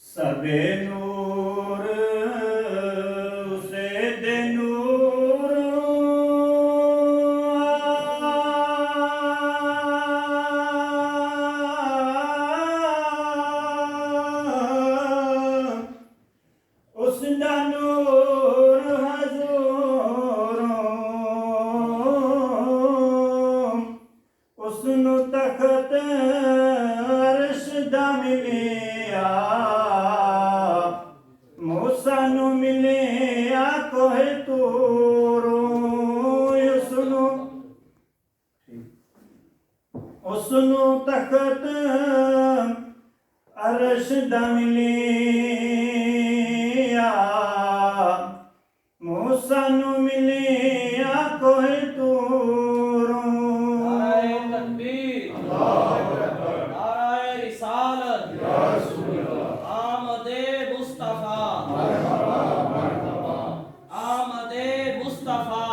सबे नूर उसे दे नूर उसदा नूर हजूरों उसनु तखत अर्श दा मिलिया मूसा नु मिलिया कोहे तूरो उसनु तखत अर्श दा मिलिया मूसा नु मिलिया कोहे तूरो नाराए तकबीर, नाराए रिसालत, आमदे मुस्तफा, आमदे मुस्तफा।